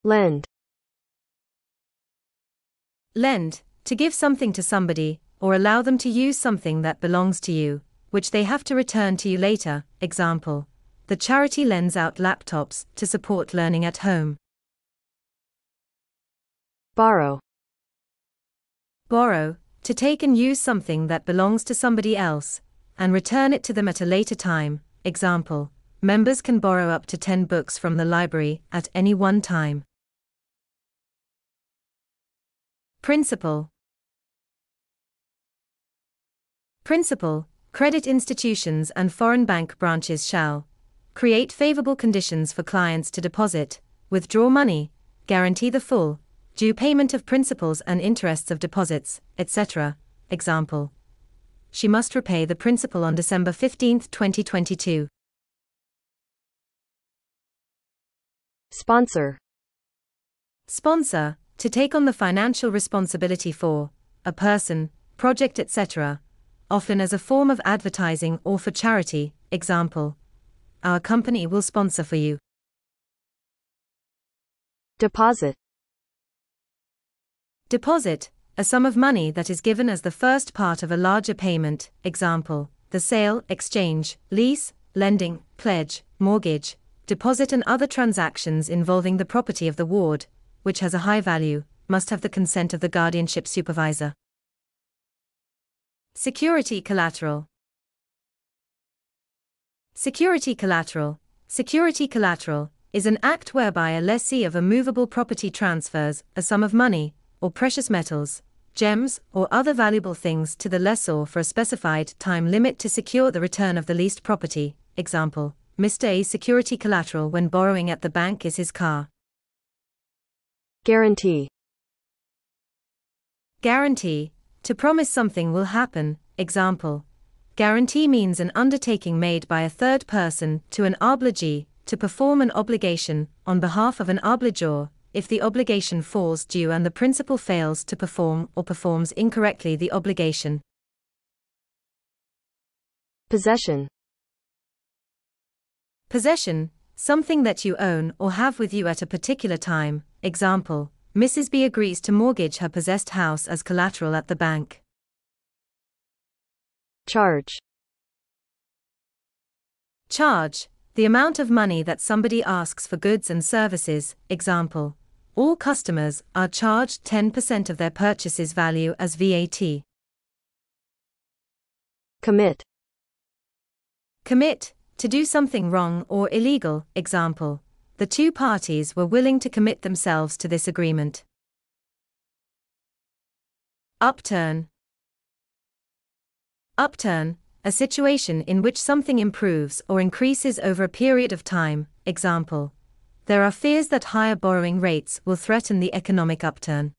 Lend. Lend, to give something to somebody, or allow them to use something that belongs to you, which they have to return to you later. Example: the charity lends out laptops to support learning at home. Borrow. Borrow, to take and use something that belongs to somebody else, and return it to them at a later time. Example: members can borrow up to 10 books from the library at any one time. Principal. Principal, credit institutions and foreign bank branches shall create favorable conditions for clients to deposit, withdraw money, guarantee the full, due payment of principals and interests of deposits, etc. Example: she must repay the principal on December 15, 2022. Sponsor. Sponsor, to take on the financial responsibility for a person, project, etc., often as a form of advertising or for charity. Example: our company will sponsor for you. Deposit. Deposit, a sum of money that is given as the first part of a larger payment. Example: the sale, exchange, lease, lending, pledge, mortgage, deposit and other transactions involving the property of the ward, which has a high value, must have the consent of the guardianship supervisor. Security collateral. Security collateral. Security collateral is an act whereby a lessee of a movable property transfers a sum of money, or precious metals, gems, or other valuable things to the lessor for a specified time limit to secure the return of the leased property. Example: Mr. A's security collateral when borrowing at the bank is his car. Guarantee. Guarantee, to promise something will happen. Example: guarantee means an undertaking made by a third person to an obligee to perform an obligation on behalf of an obligor, if the obligation falls due and the principal fails to perform or performs incorrectly the obligation. Possession. Possession, something that you own or have with you at a particular time. Example: Mrs. B agrees to mortgage her possessed house as collateral at the bank. Charge. Charge, the amount of money that somebody asks for goods and services. Example: all customers are charged 10% of their purchase's value as VAT. Commit. Commit, to do something wrong or illegal. Example: the two parties were willing to commit themselves to this agreement. Upturn. Upturn, a situation in which something improves or increases over a period of time. Example: there are fears that higher borrowing rates will threaten the economic upturn.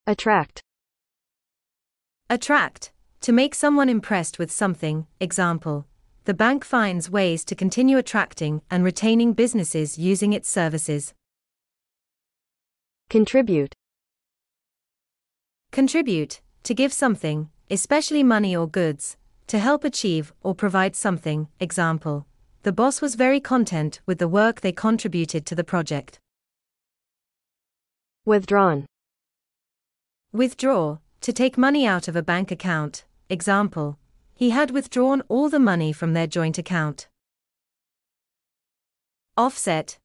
Attract. Attract, to make someone impressed with something. Example: the bank finds ways to continue attracting and retaining businesses using its services. Contribute. Contribute, to give something, especially money or goods, to help achieve or provide something. Example: the boss was very content with the work they contributed to the project. Withdrawn. Withdraw, to take money out of a bank account. Example: he had withdrawn all the money from their joint account. Offset.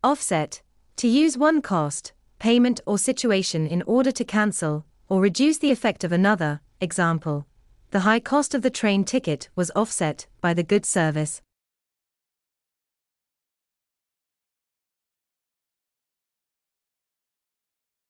Offset, to use one cost, payment or situation in order to cancel or reduce the effect of another. Example: the high cost of the train ticket was offset by the good service.